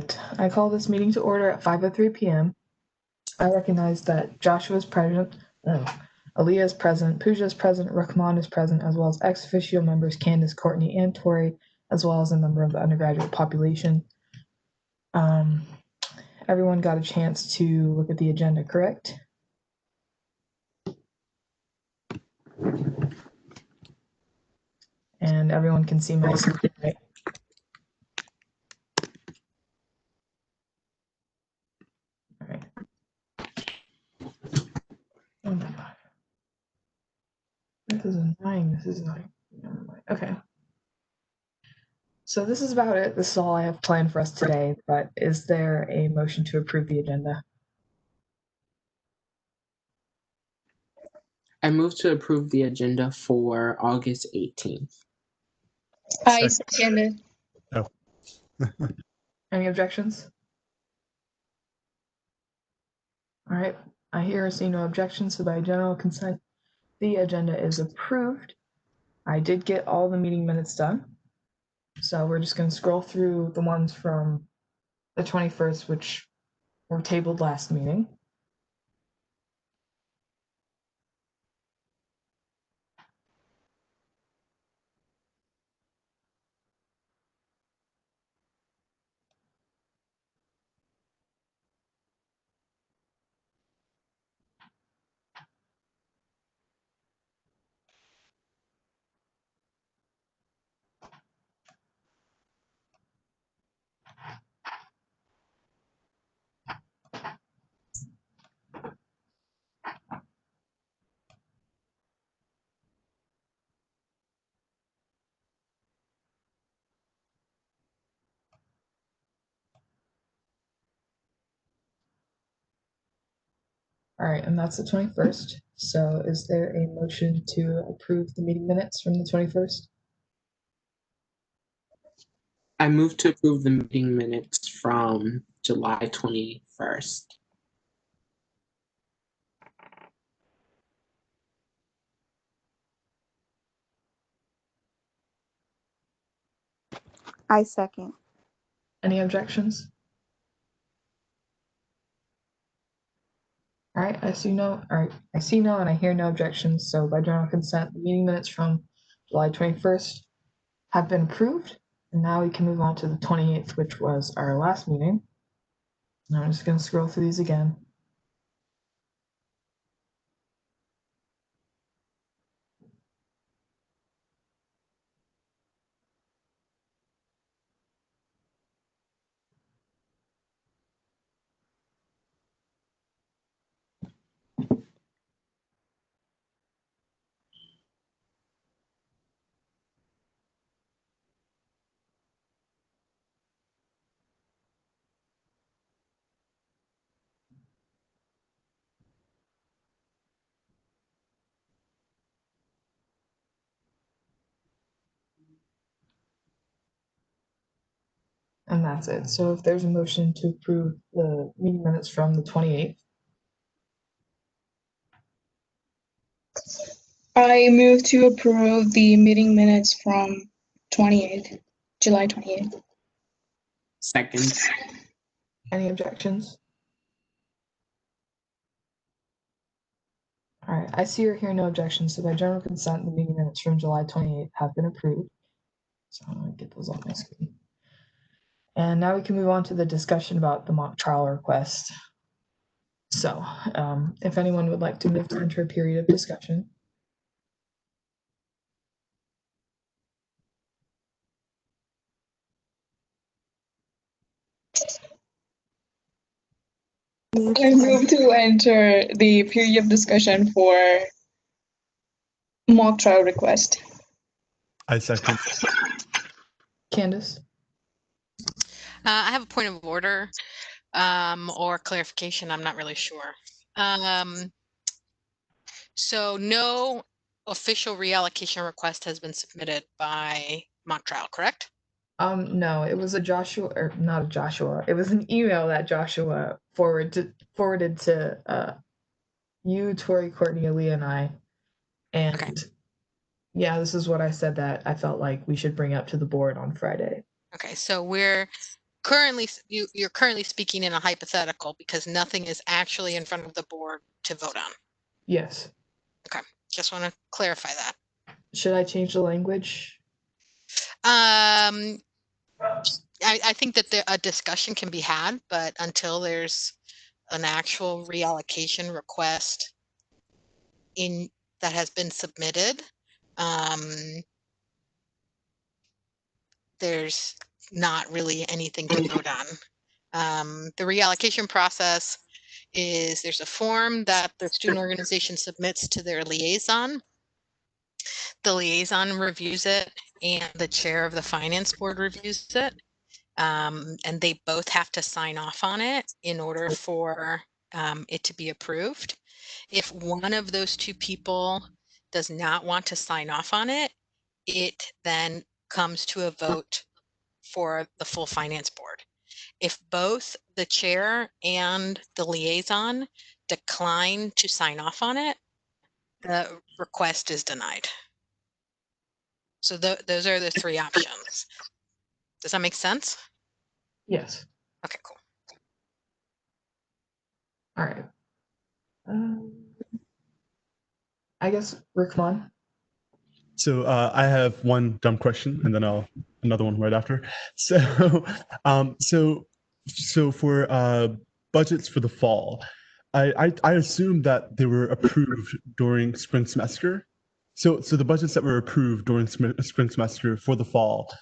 right. I call this meeting to order at 5:03 p.m. I recognize that Joshua is present, Aaliyah is present, Pooja is present, Rahman is present, as well as ex officio members Candace, Courtney, and Tori, as well as a member of the undergraduate population. Everyone got a chance to look at the agenda, correct? And everyone can see my screen, right? All right. Oh my God. This is annoying. This is like, okay. So this is about it. This is all I have planned for us today, but is there a motion to approve the agenda? I move to approve the agenda for August 18th. I second it. Oh. Any objections? All right, I hear or see no objections, so by general consent, the agenda is approved. I did get all the meeting minutes done. So we're just going to scroll through the ones from the 21st, which were tabled last meeting. All right, and that's the 21st. So is there a motion to approve the meeting minutes from the 21st? I move to approve the meeting minutes from July 21st. I second. Any objections? All right, I see no, and I hear no objections. So by general consent, the meeting minutes from July 21st have been approved. And now we can move on to the 28th, which was our last meeting. Now I'm just going to scroll through these again. And that's it. So if there's a motion to approve the meeting minutes from the 28th. I move to approve the meeting minutes from July 28th. Second. Any objections? All right, I see or hear no objections. So by general consent, the meeting minutes from July 28th have been approved. So I'm going to get those on my screen. And now we can move on to the discussion about the mock trial request. So if anyone would like to move to enter a period of discussion. I move to enter the period of discussion for mock trial request. I second. Candace? I have a point of order or clarification. I'm not really sure. So no official reallocation request has been submitted by mock trial, correct? No, it was a Joshua, or not a Joshua. It was an email that Joshua forwarded to you, Tori, Courtney, Aaliyah, and I. And Okay. yeah, this is what I said that I felt like we should bring up to the board on Friday. Okay, so we're you're currently speaking in a hypothetical because nothing is actually in front of the board to vote on. Yes. Just want to clarify that. Should I change the language? I think that a discussion can be had, but until there's an actual reallocation request that has been submitted, there's not really anything to vote on. The reallocation process is there's a form that the student organization submits to their liaison. The liaison reviews it and the chair of the finance board reviews it. And they both have to sign off on it in order for it to be approved. If one of those two people does not want to sign off on it, it then comes to a vote for the full finance board. If both the chair and the liaison decline to sign off on it, the request is denied. So those are the three options. Does that make sense? Yes. Okay, cool. All right. I guess Rickmon. So I have one dumb question, and then another one right after. So, so for budgets for the fall, I assume that they were approved during spring semester. So the budgets that were approved during spring semester for the fall,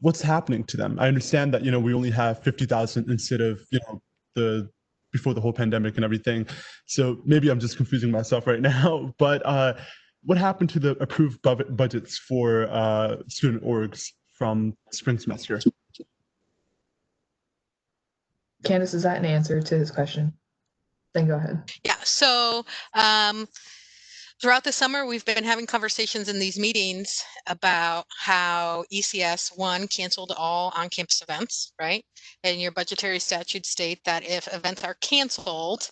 what's happening to them? I understand that we only have 50,000 instead of the before the whole pandemic and everything. So maybe I'm just confusing myself right now. But what happened to the approved budgets for student orgs from spring semester? Candace, is that an answer to his question? Then go ahead. Yeah, so throughout the summer, we've been having conversations in these meetings about how ECS, one, canceled all on-campus events, right? And your budgetary statutes state that if events are canceled,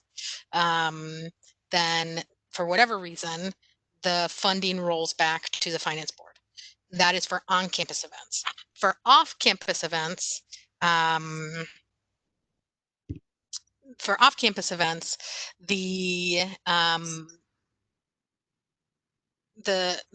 then for whatever reason, the funding rolls back to the finance board. That is for on-campus events. For off-campus events, the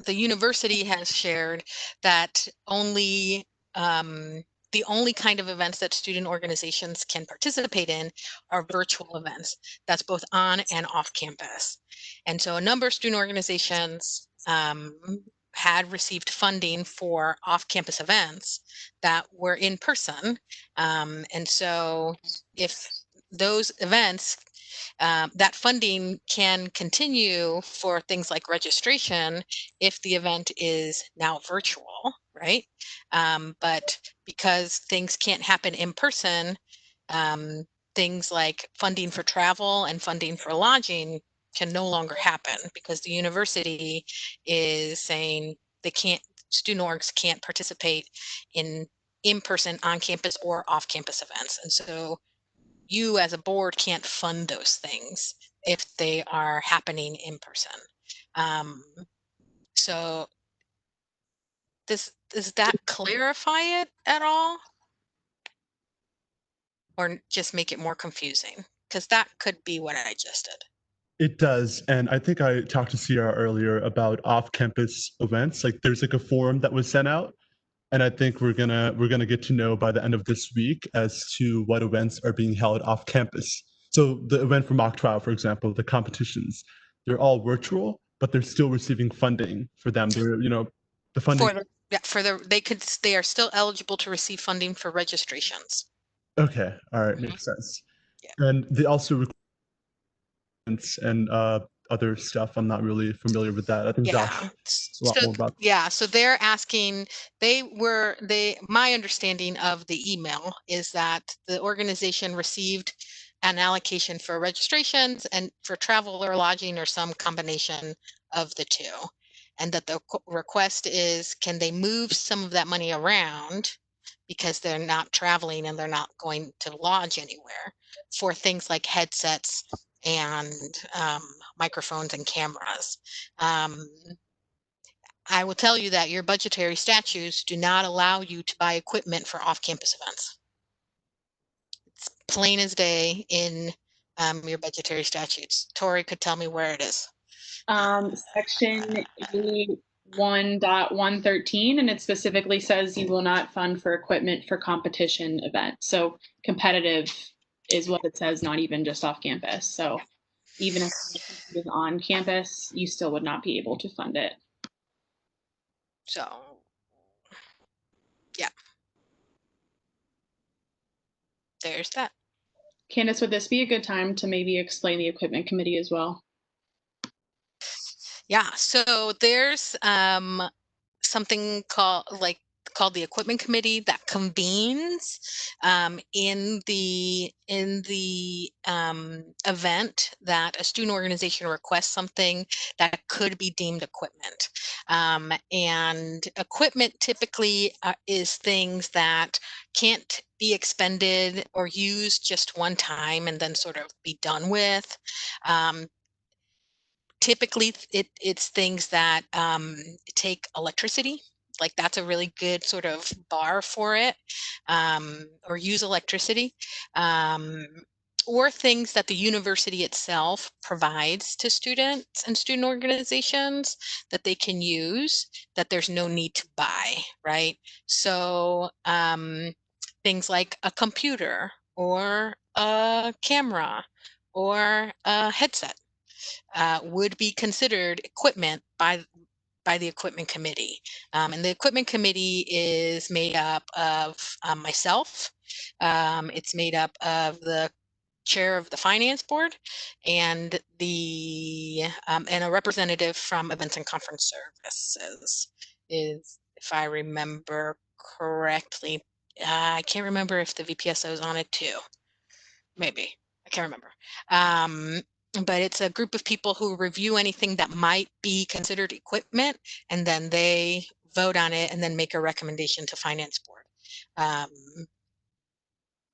university has shared that only the only kind of events that student organizations can participate in are virtual events. That's both on and off campus. And so a number of student organizations had received funding for off-campus events that were in person. And so if those events, that funding can continue for things like registration if the event is now virtual, right? But because things can't happen in person, things like funding for travel and funding for lodging can no longer happen because the university is saying student orgs can't participate in person, on campus, or off campus events. And so you as a board can't fund those things if they are happening in person. So does that clarify it at all? Or just make it more confusing? Because that could be what I just did. It does, and I think I talked to Sierra earlier about off-campus events. Like there's like a form that was sent out, and I think we're gonna get to know by the end of this week as to what events are being held off campus. So the event for mock trial, for example, the competitions, they're all virtual, but they're still receiving funding for them. They're the funding. They are still eligible to receive funding for registrations. Okay, all right, Mhm. makes sense. Yeah. And they also and other stuff. I'm not really familiar with that. I think Josh knows a lot more about. Yeah, so they're asking, my understanding of the email is that the organization received an allocation for registrations and for travel or lodging or some combination of the two. And that the request is, can they move some of that money around because they're not traveling and they're not going to lodge anywhere for things like headsets and microphones and cameras. I will tell you that your budgetary statutes do not allow you to buy equipment for off-campus events. plain as day in your budgetary statutes. Tori could tell me where it is. Section 1.113, and it specifically says you will not fund for equipment for competition events. So competitive is what it says, not even just off campus. So even if it is on campus, you still would not be able to fund it. So, yeah. There's that. Candace, would this be a good time to maybe explain the equipment committee as well? Yeah, so there's something called the equipment committee that convenes in the event that a student organization requests something that could be deemed equipment. And equipment typically is things that can't be expended or used just one time and then sort of be done with. Typically, it's things that take electricity. Like that's a really good sort of bar for it, or use electricity, or things that the university itself provides to students and student organizations that they can use, that there's no need to buy, right? So things like a computer or a camera or a headset would be considered equipment by the equipment committee. And the equipment committee is made up of myself. It's made up of the chair of the finance board and and a representative from events and conference services is, if I remember correctly. I can't remember if the VPSO is on it too. Maybe. I can't remember. But it's a group of people who review anything that might be considered equipment, and then they vote on it and then make a recommendation to finance board.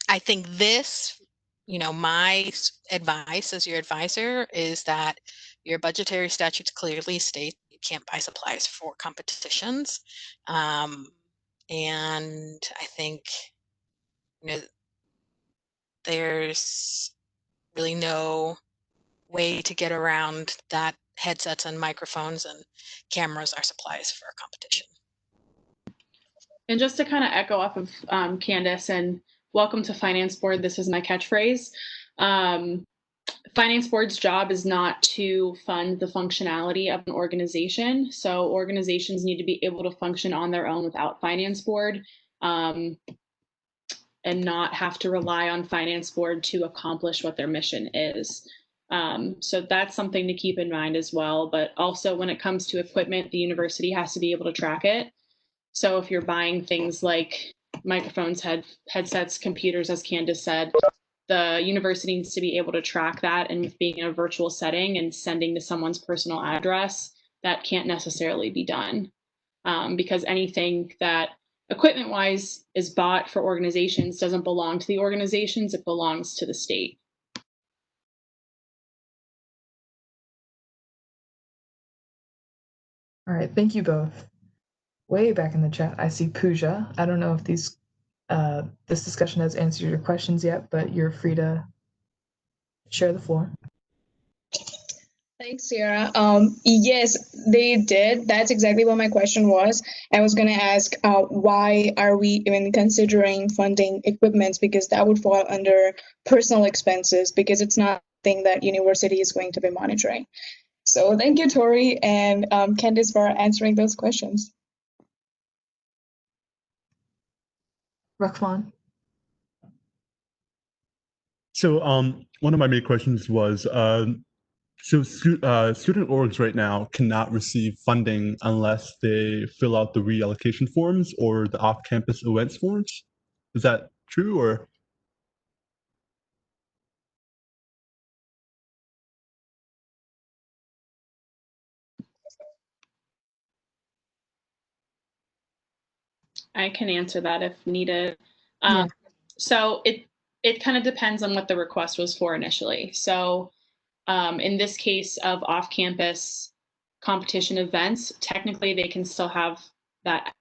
I think this, my advice as your advisor is that your budgetary statutes clearly state you can't buy supplies for competitions. And I think, there's really no way to get around that headsets and microphones and cameras are supplies for a competition. And just to kind of echo off of Candace, and welcome to Finance Board. This is my catchphrase. Finance Board's job is not to fund the functionality of an organization. So organizations need to be able to function on their own without Finance Board, and not have to rely on Finance Board to accomplish what their mission is. So that's something to keep in mind as well. But also when it comes to equipment, the university has to be able to track it. So if you're buying things like microphones, headsets, computers, as Candace said, the university needs to be able to track that. And with being in a virtual setting and sending to someone's personal address, that can't necessarily be done, because anything that equipment-wise is bought for organizations doesn't belong to the organizations, it belongs to the state. All right, thank you both. Way back in the chat, I see Pooja. I don't know if this discussion has answered your questions yet, but you're free to share the floor. Thanks, Sierra. Yes, they did. That's exactly what my question was. I was going to ask, why are we even considering funding equipment? Because that would fall under personal expenses, because it's not something that university is going to be monitoring. So thank you, Tori and Candace, for answering those questions. Rahman. So one of my main questions was, so student orgs right now cannot receive funding unless they fill out the reallocation forms or the off-campus events forms. Is that true, or? I can answer that if needed. Yeah. So it kind of depends on what the request was for initially. So in this case of off-campus competition events, technically they can still have that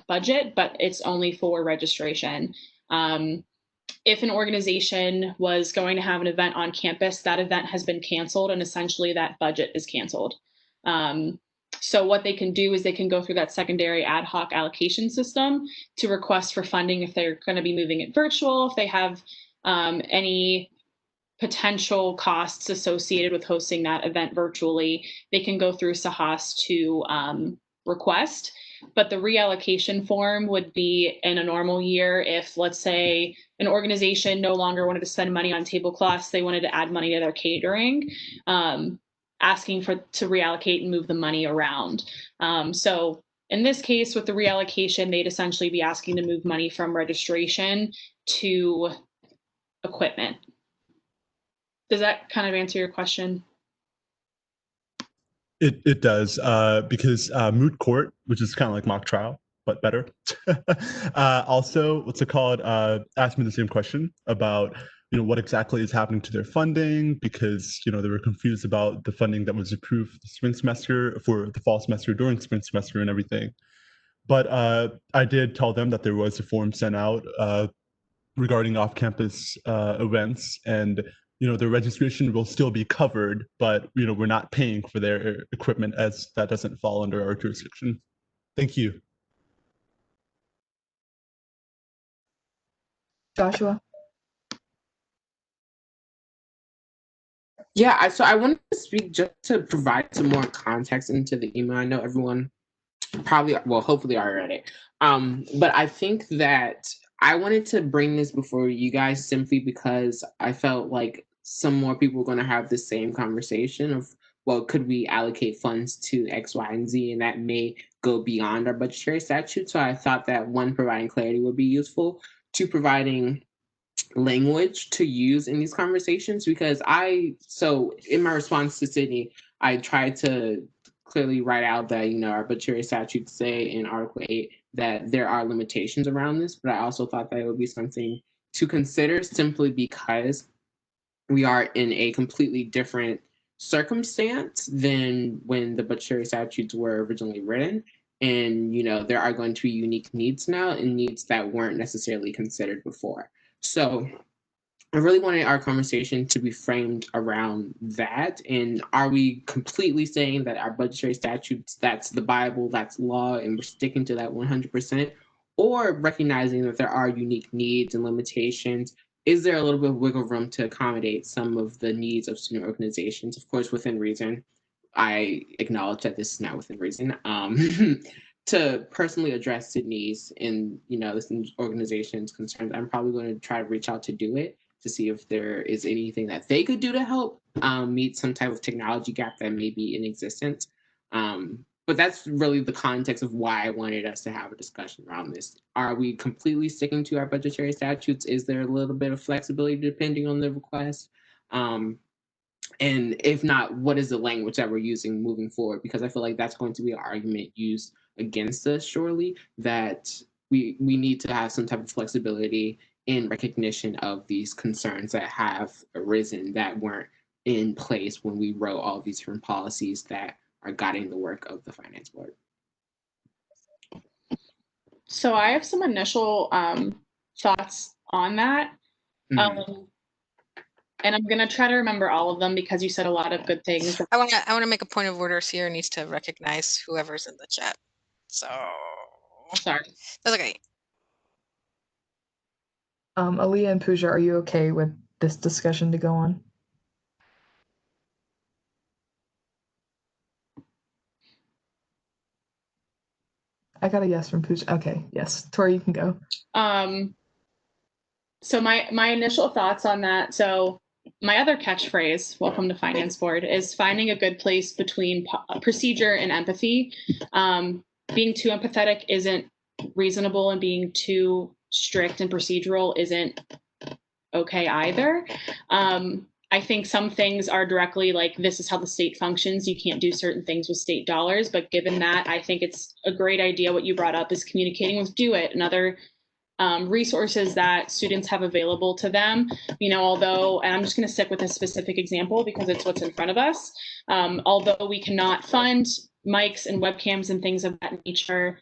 budget, but it's only for registration. if an organization was going to have an event on campus, that event has been canceled, and essentially that budget is canceled. So what they can do is they can go through that secondary ad hoc allocation system to request for funding if they're going to be moving it virtual, if they have any potential costs associated with hosting that event virtually, they can go through SAHAS to request. But the reallocation form would be in a normal year if, let's say, an organization no longer wanted to spend money on tablecloths, they wanted to add money to their catering, asking to reallocate and move the money around. So in this case, with the reallocation, they'd essentially be asking to move money from registration to equipment. Does that kind of answer your question? It does, because moot court, which is kind of like mock trial, but better. Also, what's it called? Asked me the same question about what exactly is happening to their funding, because they were confused about the funding that was approved the spring semester for the fall semester during spring semester and everything. But I did tell them that there was a form sent out regarding off-campus events, and their registration will still be covered, but we're not paying for their equipment, as that doesn't fall under our jurisdiction. Thank you. Joshua? Yeah, so I wanted to speak just to provide some more context into the email. I know everyone hopefully already read it. But I think that I wanted to bring this before you guys simply because I felt like some more people were going to have the same conversation of, well, could we allocate funds to X, Y, and Z? And that may go beyond our budgetary statute. So I thought that one, providing clarity would be useful. Two, providing language to use in these conversations, because so in my response to Sydney, I tried to clearly write out that, our budgetary statutes say in Article 8 that there are limitations around this, but I also thought that it would be something to consider simply because we are in a completely different circumstance than when the budgetary statutes were originally written. And, there are going to be unique needs now, and needs that weren't necessarily considered before. So I really wanted our conversation to be framed around that. And are we completely saying that our budgetary statutes, that's the Bible, that's law, and we're sticking to that 100%? Or recognizing that there are unique needs and limitations? Is there a little bit of wiggle room to accommodate some of the needs of student organizations? Of course, within reason. I acknowledge that this is not within reason. To personally address Sydney's and this organization's concerns, I'm probably going to try to reach out to do it, to see if there is anything that they could do to help meet some type of technology gap that may be in existence. But that's really the context of why I wanted us to have a discussion around this. Are we completely sticking to our budgetary statutes? Is there a little bit of flexibility depending on the request? And if not, what is the language that we're using moving forward? Because I feel like that's going to be an argument used against us, surely, that we need to have some type of flexibility in recognition of these concerns that have arisen that weren't in place when we wrote all of these different policies that are guiding the work of the Finance Board. So I have some initial thoughts on that. Mm-hmm. And I'm going to try to remember all of them because you said a lot of good things. I want to make a point of order. Sierra needs to recognize whoever's in the chat. So sorry. That's okay. Aaliyah and Pooja, are you okay with this discussion to go on? I got a yes from Pooja. Okay, yes. Tori, you can go. So my initial thoughts on that. So my other catchphrase, welcome to Finance Board, is finding a good place between procedure and empathy. Being too empathetic isn't reasonable, and being too strict and procedural isn't okay either. I think some things are directly like, this is how the state functions. You can't do certain things with state dollars. But given that, I think it's a great idea what you brought up is communicating with DO-IT and other resources that students have available to them. Although, and I'm just going to stick with a specific example because it's what's in front of us. Although we cannot fund mics and webcams and things of that nature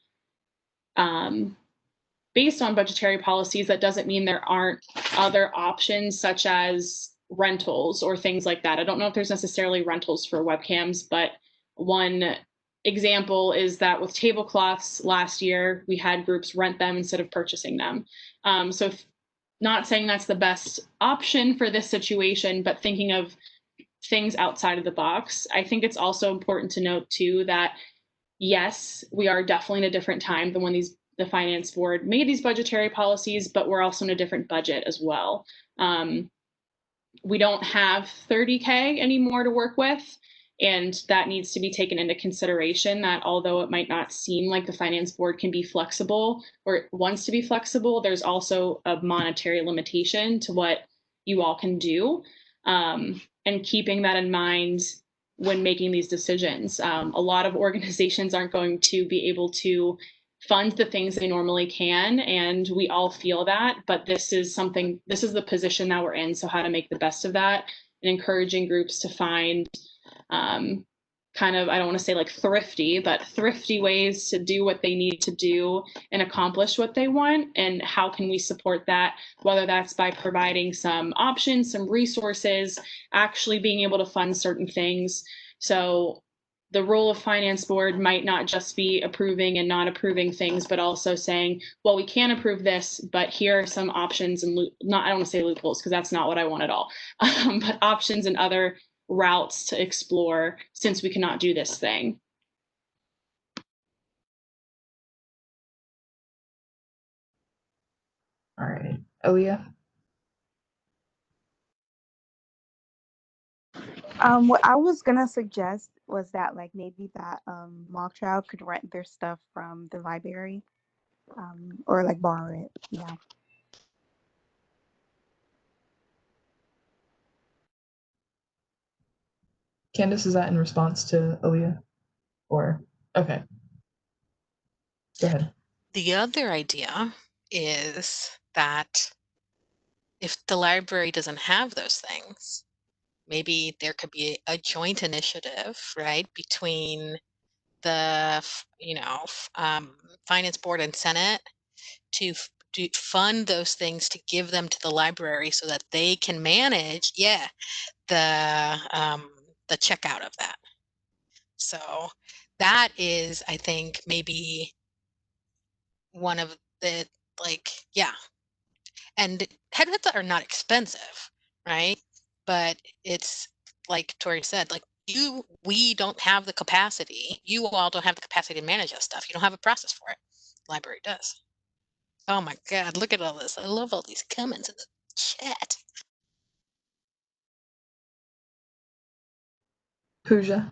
based on budgetary policies, that doesn't mean there aren't other options such as rentals or things like that. I don't know if there's necessarily rentals for webcams, but one example is that with tablecloths last year, we had groups rent them instead of purchasing them. So not saying that's the best option for this situation, but thinking of things outside of the box. I think it's also important to note too that yes, we are definitely in a different time than when the finance board made these budgetary policies, but we're also in a different budget as well. We don't have 30K anymore to work with. And that needs to be taken into consideration, that although it might not seem like the finance board can be flexible or it wants to be flexible, there's also a monetary limitation to what you all can do. And keeping that in mind when making these decisions. A lot of organizations aren't going to be able to fund the things they normally can, and we all feel that, but this is the position that we're in, so how to make the best of that, and encouraging groups to find kind of, I don't want to say like thrifty ways to do what they need to do and accomplish what they want. And how can we support that, whether that's by providing some options, some resources, actually being able to fund certain things. So the role of finance board might not just be approving and not approving things, but also saying, well, we can approve this, but here are some options and I don't want to say loopholes because that's not what I want at all, but options and other routes to explore since we cannot do this thing. All right, Aaliyah. What I was gonna suggest was that like maybe that mock trial could rent their stuff from the library, or like borrow it. Yeah. Candace, is that in response to Aaliyah? Or okay. Go ahead. The other idea is that if the library doesn't have those things, maybe there could be a joint initiative, right, between the finance board and Senate to fund those things, to give them to the library so that they can manage the checkout of that. So that is, I think, maybe one of the and headsets are not expensive, right? But it's like Tori said, like we don't have the capacity. You all don't have the capacity to manage that stuff. You don't have a process for it. The library does. Oh my God, look at all this. I love all these comments in the chat. Pooja.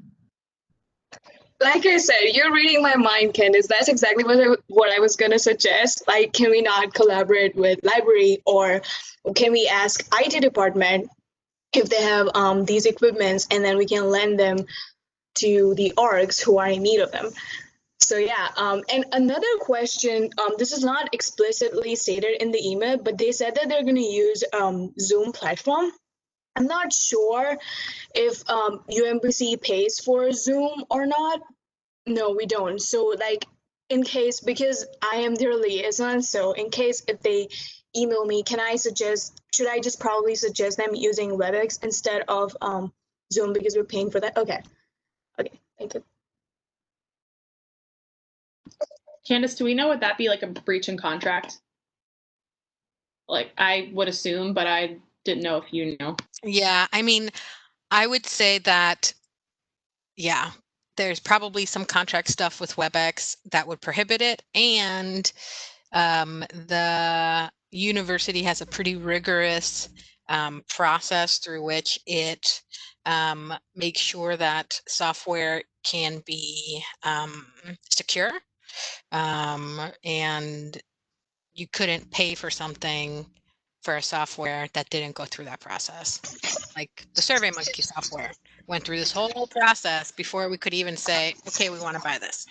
Like I said, you're reading my mind, Candice. That's exactly what I was gonna suggest. Like, can we not collaborate with library, or can we ask IT department if they have these equipments, and then we can lend them to the orgs who are in need of them. So yeah, and another question, this is not explicitly stated in the email, but they said that they're gonna use Zoom platform. I'm not sure if UMBC pays for Zoom or not. No, we don't. So like in case, because I am their liaison, so in case if they email me, should I just probably suggest them using WebEx instead of Zoom because we're paying for that? Okay, thank you. Candace, do we know, would that be like a breach in contract? Like I would assume, but I didn't know if you know. Yeah, I mean, I would say that, yeah, there's probably some contract stuff with WebEx that would prohibit it. And the university has a pretty rigorous process through which it makes sure that software can be secure. And you couldn't pay for something for a software that didn't go through that process. Like the SurveyMonkey software went through this whole process before we could even say, okay, we want to buy this.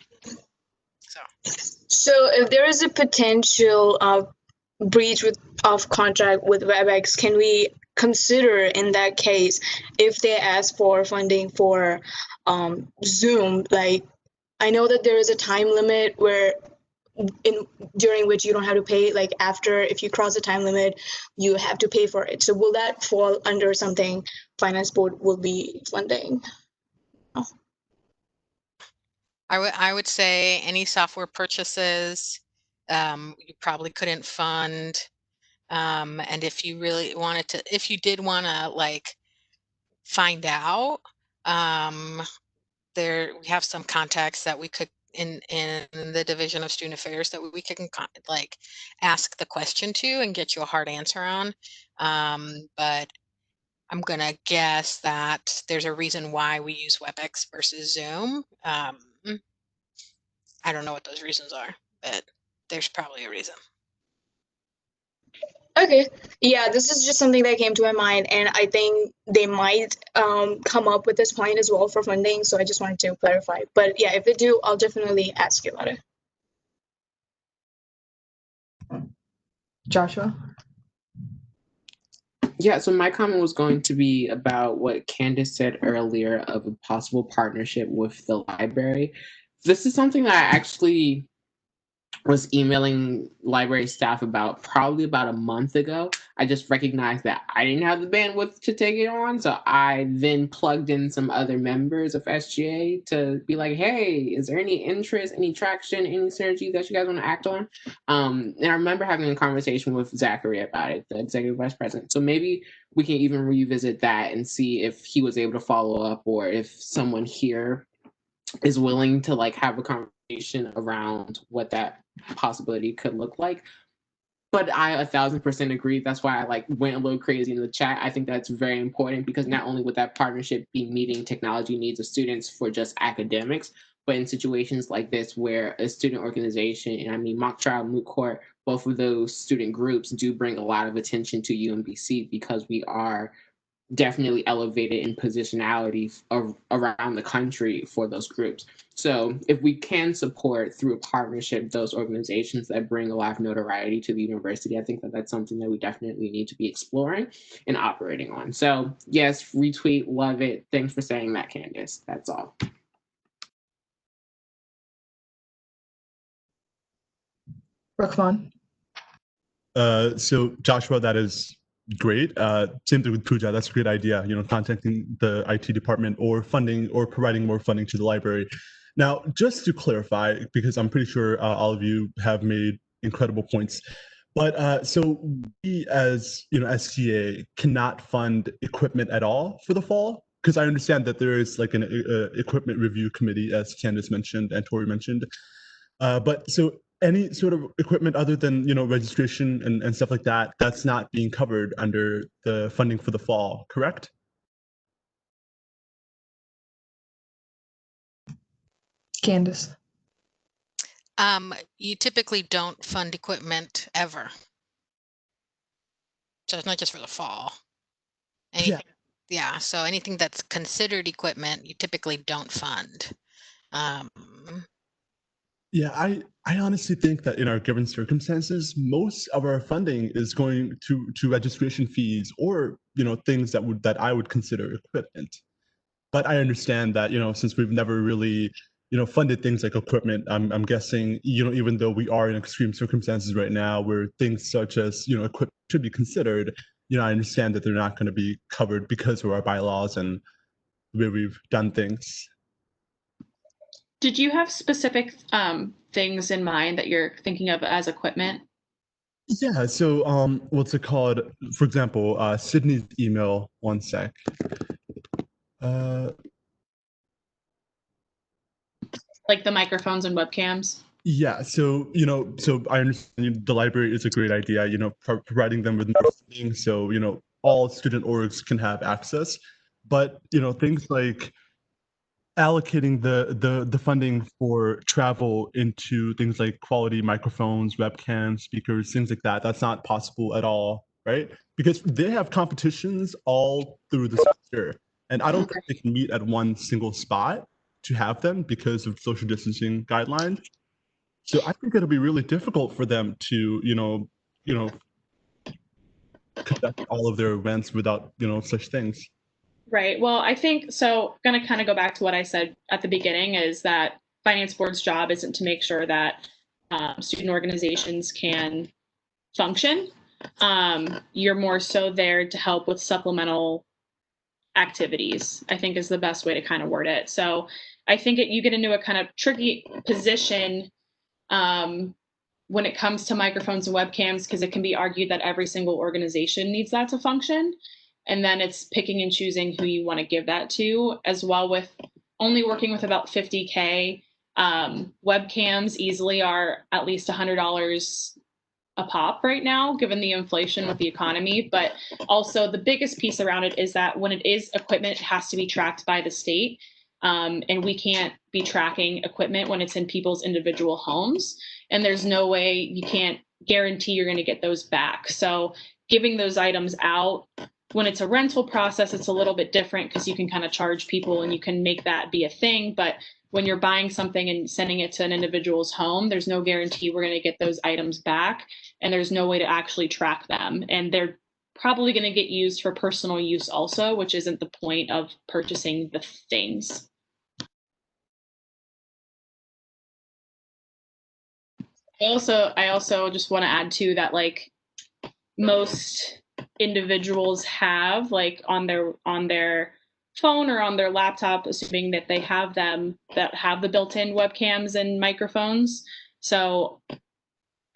So if there is a potential breach of contract with WebEx, can we consider in that case, if they ask for funding for Zoom, like I know that there is a time limit where during which you don't have to pay, like after, if you cross the time limit, you have to pay for it. So will that fall under something finance board will be funding? I would say any software purchases, you probably couldn't fund. And if you really wanted to, if you did want to like find out, we have some contacts that we could in the Division of Student Affairs that we can like ask the question to and get you a hard answer on. But I'm gonna guess that there's a reason why we use WebEx versus Zoom. I don't know what those reasons are, but there's probably a reason. Okay, yeah, this is just something that came to my mind, and I think they might come up with this point as well for funding, so I just wanted to clarify. But yeah, if they do, I'll definitely ask you about it. Joshua? Yeah, so my comment was going to be about what Candace said earlier of a possible partnership with the library. This is something that I actually was emailing library staff about probably about a month ago. I just recognized that I didn't have the bandwidth to take it on. So I then plugged in some other members of SGA to be like, hey, is there any interest, any traction, any synergy that you guys want to act on? And I remember having a conversation with Zachary about it, the executive vice president. So maybe we can even revisit that and see if he was able to follow up, or if someone here is willing to like have a conversation around what that possibility could look like. But I 1000% agree. That's why I like went a little crazy in the chat. I think that's very important, because not only would that partnership be meeting technology needs of students for just academics, but in situations like this where a student organization, and I mean mock trial, moot court, both of those student groups do bring a lot of attention to UMBC, because we are definitely elevated in positionality around the country for those groups. So if we can support through a partnership those organizations that bring a lot of notoriety to the university, I think that that's something that we definitely need to be exploring and operating on. So yes, retweet, love it. Thanks for saying that, Candace. That's all. Rahman? So Joshua, that is great. Same thing with Pooja. That's a great idea. Contacting the IT department or funding or providing more funding to the library. Now, just to clarify, because I'm pretty sure all of you have made incredible points, but so we as SGA cannot fund equipment at all for the fall, because I understand that there is like an equipment review committee, as Candace mentioned and Tori mentioned. But so any sort of equipment other than registration and stuff like that, that's not being covered under the funding for the fall, correct? Candace? You typically don't fund equipment ever. So it's not just for the fall. Anything, yeah. So anything that's considered equipment, you typically don't fund. Yeah, I honestly think that in our given circumstances, most of our funding is going to registration fees, or things that I would consider equipment. But I understand that since we've never really funded things like equipment, I'm guessing even though we are in extreme circumstances right now where things such as equipment should be considered, I understand that they're not going to be covered because of our bylaws and the way we've done things. Did you have specific things in mind that you're thinking of as equipment? Yeah, so what's it called? For example, Sydney's email, one sec. Like the microphones and webcams? Yeah, so so I understand the library is a great idea, providing them with more funding, so all student orgs can have access. But things like allocating the funding for travel into things like quality microphones, webcams, speakers, things like that, that's not possible at all, right? Because they have competitions all through the semester, and I don't think they can meet at one single spot to have them because of social distancing guidelines. So I think it'll be really difficult for them to conduct all of their events without such things. Right. Well, I think so. Going to kind of go back to what I said at the beginning, is that finance board's job isn't to make sure that student organizations can function. You're more so there to help with supplemental activities, I think is the best way to kind of word it. So I think you get into a kind of tricky position when it comes to microphones and webcams, because it can be argued that every single organization needs that to function. And then it's picking and choosing who you want to give that to, as well with only working with about 50K. Webcams easily are at least $100 a pop right now, given the inflation with the economy. But also the biggest piece around it is that when it is equipment, it has to be tracked by the state. And we can't be tracking equipment when it's in people's individual homes. And there's no way, you can't guarantee you're going to get those back. So giving those items out, when it's a rental process, it's a little bit different because you can kind of charge people and you can make that be a thing. But when you're buying something and sending it to an individual's home, there's no guarantee we're going to get those items back. And there's no way to actually track them. And they're probably going to get used for personal use also, which isn't the point of purchasing the things. I also just want to add too that like most individuals have like on their phone or on their laptop, assuming that they have them, that have the built-in webcams and microphones. So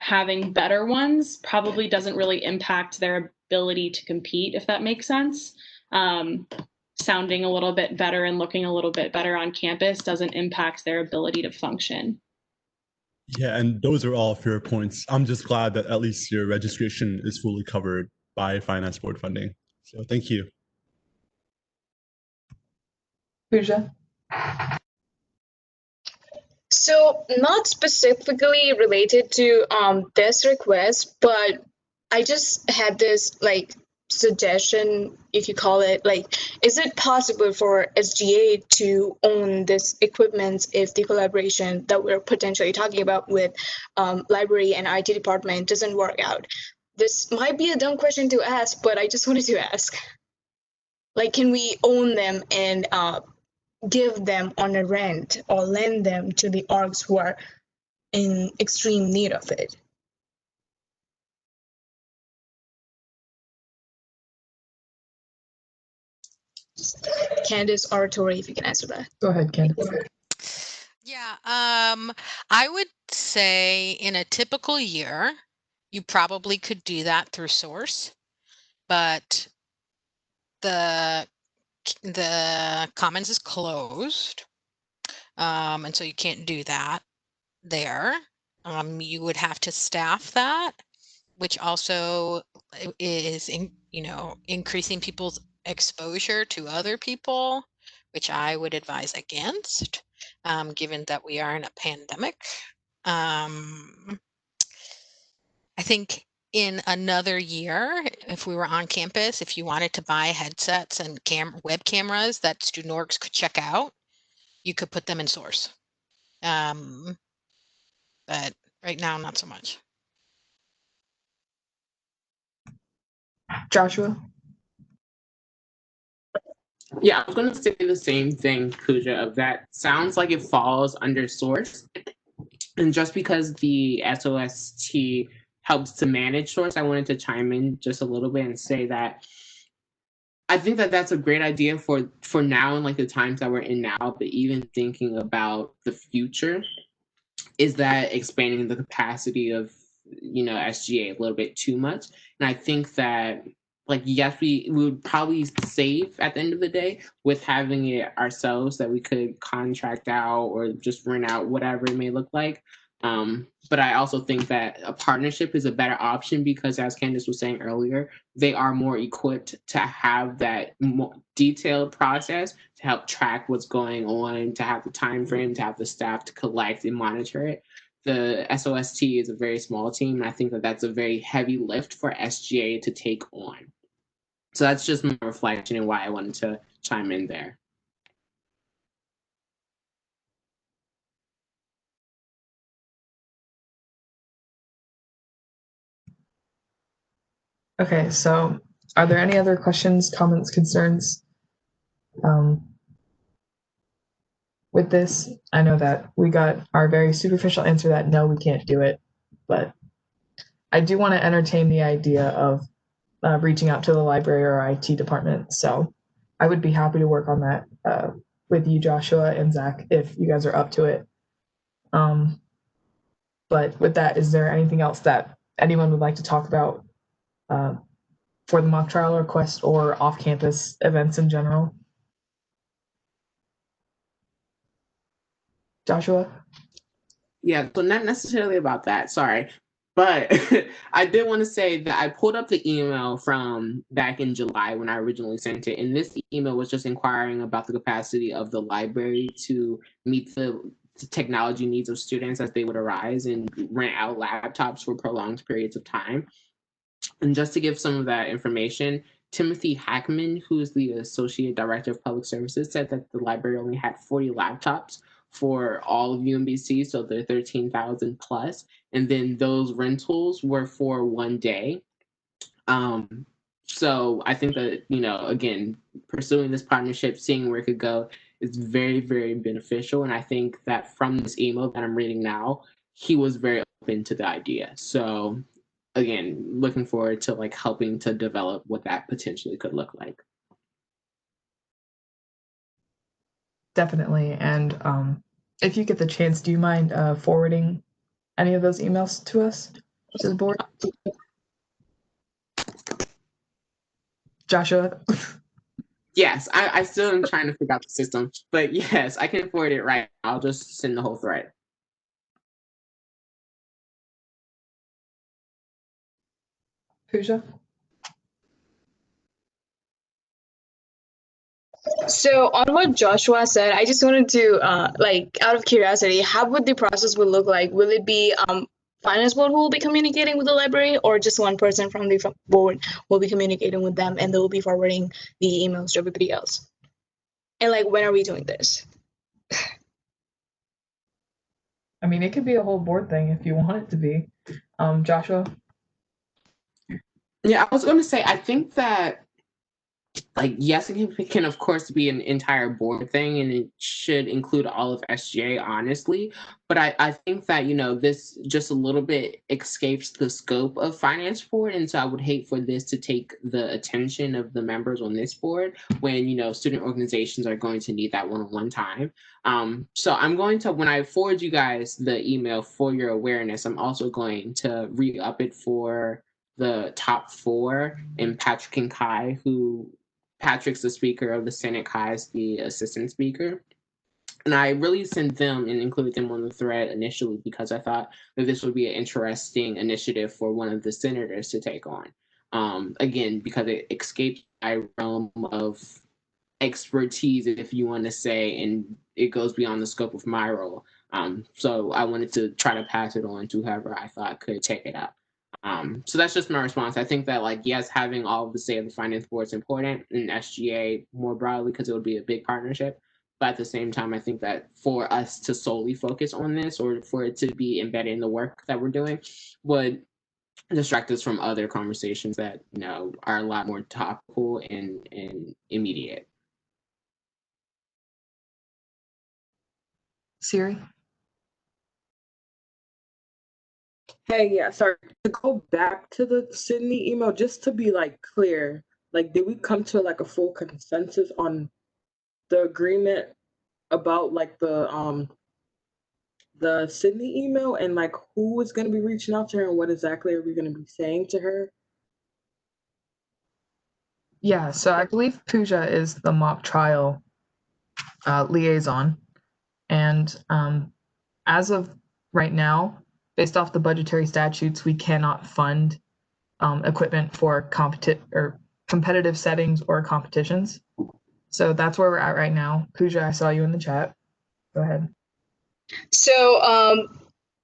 having better ones probably doesn't really impact their ability to compete, if that makes sense. Sounding a little bit better and looking a little bit better on campus doesn't impact their ability to function. Yeah, and those are all fair points. I'm just glad that at least your registration is fully covered by Finance Board funding. So thank you. Pooja? So not specifically related to this request, but I just had this like suggestion, if you call it, like, is it possible for SGA to own this equipment if the collaboration that we're potentially talking about with library and IT department doesn't work out? This might be a dumb question to ask, but I just wanted to ask. Like, can we own them and give them on a rent or lend them to the orgs who are in extreme need of it? Candice or Tori, if you can answer that. Go ahead, Candice. Yeah, I would say in a typical year, you probably could do that through Source, but the Commons is closed, and so you can't do that there. You would have to staff that, which also is increasing people's exposure to other people, which I would advise against, given that we are in a pandemic. I think in another year, if we were on campus, if you wanted to buy headsets and web cameras that student orgs could check out, you could put them in Source. But right now, not so much. Joshua? Yeah, I was going to say the same thing, Pooja, of that sounds like it falls under Source. And just because the SOST helps to manage Source, I wanted to chime in just a little bit and say that I think that that's a great idea for now and like the times that we're in now, but even thinking about the future, is that expanding the capacity of, SGA a little bit too much. And I think that, like, yes, we would probably save at the end of the day with having it ourselves, that we could contract out or just rent out, whatever it may look like. But I also think that a partnership is a better option because, as Candice was saying earlier, they are more equipped to have that more detailed process to help track what's going on, to have the time frame, to have the staff to collect and monitor it. The SOST is a very small team, and I think that that's a very heavy lift for SGA to take on. So that's just my reflection and why I wanted to chime in there. Okay, so are there any other questions, comments, concerns? with this. I know that we got our very superficial answer that no, we can't do it, but I do want to entertain the idea of reaching out to the library or IT department. So I would be happy to work on that with you, Joshua and Zach, if you guys are up to it. But with that, is there anything else that anyone would like to talk about for the mock trial request or off-campus events in general? Joshua? Yeah, so not necessarily about that, sorry. But I did want to say that I pulled up the email from back in July when I originally sent it. And this email was just inquiring about the capacity of the library to meet the technology needs of students as they would arise and rent out laptops for prolonged periods of time. And just to give some of that information, Timothy Hackman, who is the Associate Director of Public Services, said that the library only had 40 laptops for all of UMBC, so they're 13,000 plus. And then those rentals were for one day. So I think that, again, pursuing this partnership, seeing where it could go is very, very beneficial. And I think that from this email that I'm reading now, he was very open to the idea. So again, looking forward to helping to develop what that potentially could look like. Definitely. And if you get the chance, do you mind forwarding any of those emails to us, to the board? Joshua? Yes, I still am trying to figure out the system, but yes, I can forward it right. I'll just send the whole thread. Pooja? So on what Joshua said, I just wanted to, out of curiosity, how would the process would look like? Will it be finance board who will be communicating with the library, or just one person from the board will be communicating with them and they will be forwarding the emails to everybody else? And when are we doing this? I mean, it could be a whole board thing if you want it to be. Joshua? Yeah, I was going to say, I think that yes, it can of course be an entire board thing, and it should include all of SGA, honestly. But I think that, this just a little bit escapes the scope of finance board. And so I would hate for this to take the attention of the members on this board when, student organizations are going to need that one-on-one time. So I'm going to, when I forward you guys the email for your awareness, I'm also going to re-up it for the top 4 and Patrick and Kai, who Patrick's the speaker of the Senate, Kai's the assistant speaker. And I really sent them and included them on the thread initially because I thought that this would be an interesting initiative for one of the senators to take on. Again, because it escapes my realm of expertise, if you want to say, and it goes beyond the scope of my role. So I wanted to try to pass it on to whoever I thought could take it up. So that's just my response. I think that yes, having all of the say of the finance board is important, and SGA more broadly because it would be a big partnership. But at the same time, I think that for us to solely focus on this, or for it to be embedded in the work that we're doing, would distract us from other conversations that are a lot more topical and immediate. Siri? Hey, yeah, sorry. To go back to the Sydney email, just to be clear, did we come to a full consensus on the agreement about the Sydney email and who is going to be reaching out to her and what exactly are we going to be saying to her? Yeah, so I believe Pooja is the mock trial liaison. And as of right now, based off the budgetary statutes, we cannot fund equipment for competitive settings or competitions. So that's where we're at right now. Pooja, I saw you in the chat. Go ahead. So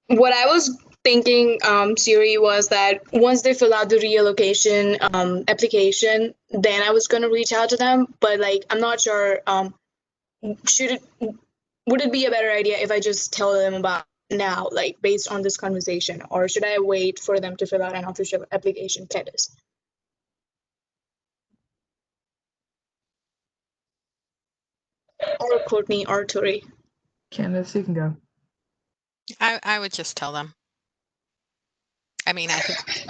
what I was thinking, Siri, was that once they fill out the reallocation application, then I was going to reach out to them. But I'm not sure, would it be a better idea if I just tell them about now, based on this conversation, or should I wait for them to fill out an official application, Candace? Or Courtney or Tori? Candace, you can go. I would just tell them. I mean, I think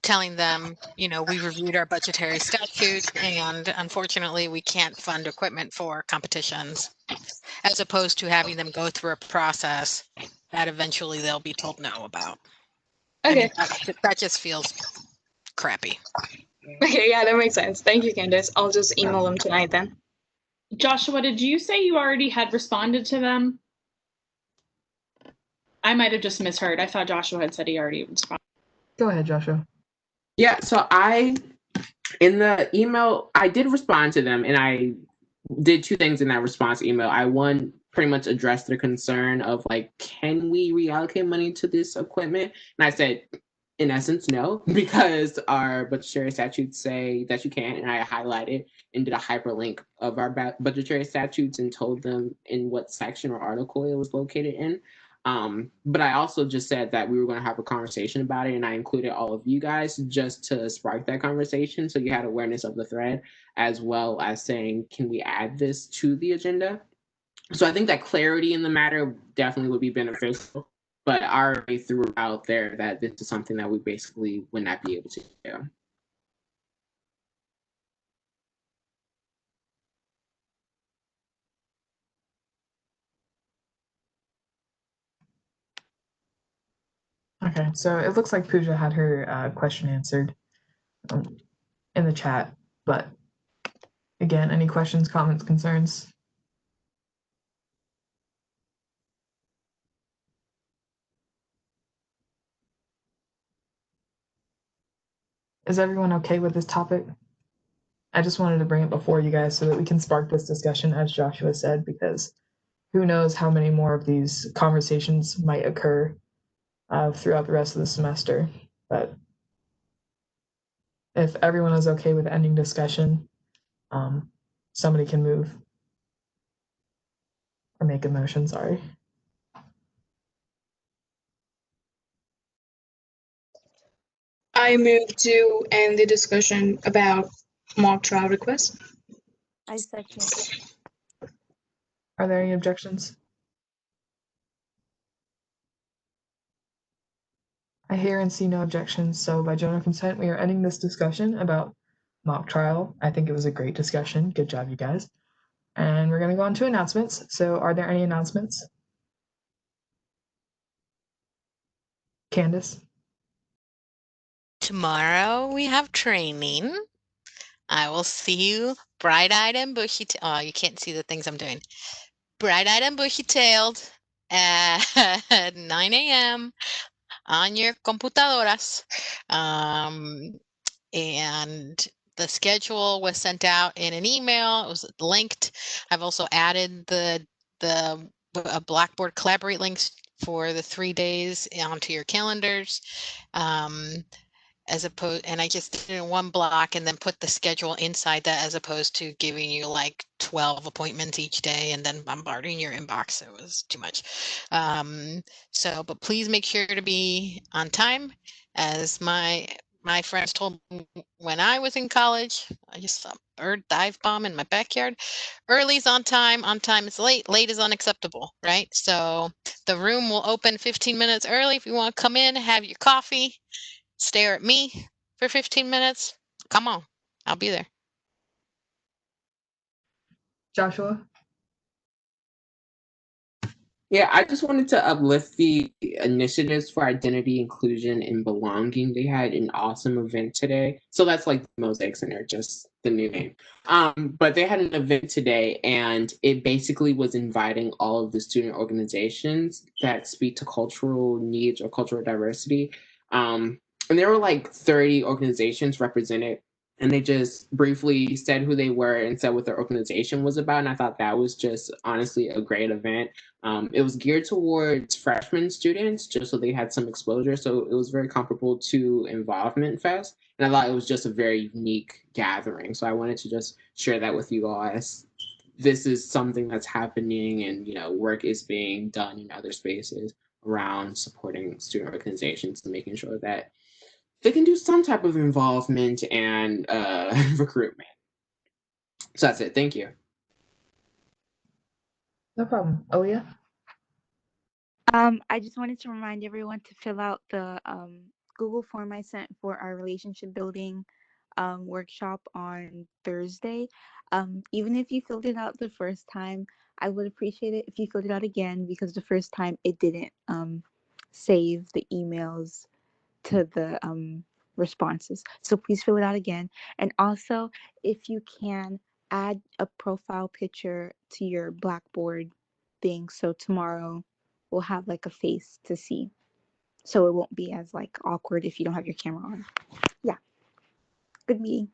telling them, we reviewed our budgetary statutes and unfortunately we can't fund equipment for competitions, as opposed to having them go through a process that eventually they'll be told no about. I mean, Okay. that just feels crappy. Okay, yeah, that makes sense. Thank you, Candace. I'll just email them tonight then. Joshua, did you say you already had responded to them? I might have just misheard. I thought Joshua had said he already responded. Go ahead, Joshua. Yeah, so in the email, I did respond to them, and I did two things in that response email. I, one, pretty much addressed their concern of like, can we reallocate money to this equipment? And I said, in essence, no, because our budgetary statutes say that you can, and I highlighted and did a hyperlink of our budgetary statutes and told them in what section or article it was located in. But I also just said that we were going to have a conversation about it, and I included all of you guys just to spark that conversation, so you had awareness of the thread, as well as saying, can we add this to the agenda? So I think that clarity in the matter definitely would be beneficial, but I already threw out there that this is something that we basically would not be able to do. Okay, so it looks like Pooja had her question answered in the chat, but again, any questions, comments, concerns? Is everyone okay with this topic? I just wanted to bring it before you guys so that we can spark this discussion, as Joshua said, because who knows how many more of these conversations might occur throughout the rest of the semester. But if everyone is okay with ending discussion, somebody can move or make a motion, sorry. I move to end the discussion about mock trial requests. I second. Are there any objections? I hear and see no objections, so by general consent, we are ending this discussion about mock trial. I think it was a great discussion. Good job, you guys. And we're going to go on to announcements. So are there any announcements? Candace? Tomorrow we have training. I will see you bright-eyed and bushy. Oh, you can't see the things I'm doing. Bright-eyed and bushy-tailed at 9 a.m. on your computadoras. And the schedule was sent out in an email. It was linked. I've also added the Blackboard Collaborate links for the 3 days onto your calendars. As opposed, and I just did it in one block and then put the schedule inside that, as opposed to giving you like 12 appointments each day and then bombarding your inbox. It was too much. But please make sure to be on time. As my friends told me when I was in college, I just saw a bird dive bomb in my backyard. Early is on time is late is unacceptable, right? So the room will open 15 minutes early. If you want to come in, have your coffee, stare at me for 15 minutes, come on, I'll be there. Joshua? Yeah, I just wanted to uplift the initiatives for identity, inclusion, and belonging. They had an awesome event today. So that's like the Mosaic Center, just the new name. But they had an event today, and it basically was inviting all of the student organizations that speak to cultural needs or cultural diversity. And there were like 30 organizations represented. And they just briefly said who they were and said what their organization was about. And I thought that was just honestly a great event. It was geared towards freshman students, just so they had some exposure. So it was very comparable to Involvement Fest. And I thought it was just a very unique gathering. So I wanted to just share that with you all, as this is something that's happening, and work is being done in other spaces around supporting student organizations and making sure that they can do some type of involvement and recruitment. So that's it. Thank you. No problem. Aaliyah? I just wanted to remind everyone to fill out the Google form I sent for our relationship building workshop on Thursday. Even if you filled it out the first time, I would appreciate it if you filled it out again, because the first time it didn't save the emails to the responses. So please fill it out again. And also, if you can, add a profile picture to your Blackboard thing. So tomorrow we'll have like a face to see. So it won't be as like awkward if you don't have your camera on. Yeah. Good meeting.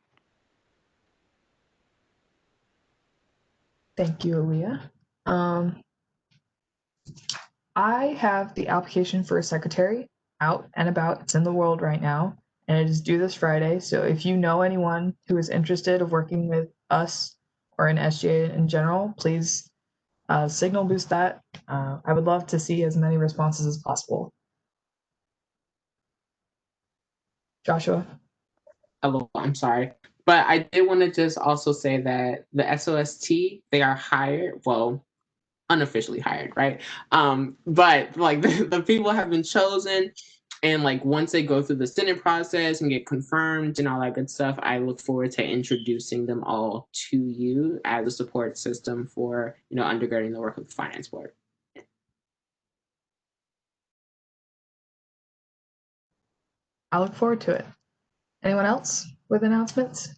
Thank you, Aaliyah. I have the application for a secretary out and about. It's in the world right now, and it is due this Friday. So if you know anyone who is interested of working with us or in SGA in general, please signal boost that. I would love to see as many responses as possible. Joshua? Hello, I'm sorry. But I did want to just also say that the SOST, they are hired, well, unofficially hired, right? But like the people have been chosen, and like once they go through the Senate process and get confirmed and all that good stuff, I look forward to introducing them all to you as a support system for, you know, undergirding the work of the Finance Board. I look forward to it. Anyone else with announcements?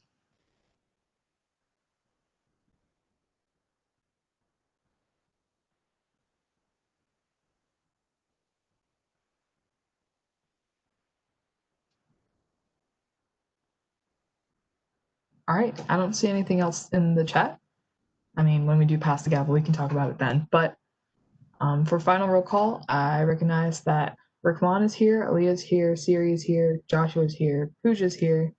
All right, I don't see anything else in the chat. I mean, when we do pass the gavel, we can talk about it then. But for final roll call, I recognize that Rickmon is here, Aaliyah's here, Siri is here, Joshua's here, Pooja's here.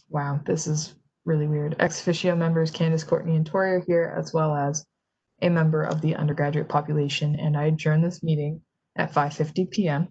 Wow, this is really weird. Ex officio members Candace, Courtney, and Tori are here, as well as a member of the undergraduate population. And I adjourn this meeting at 5:50 p.m.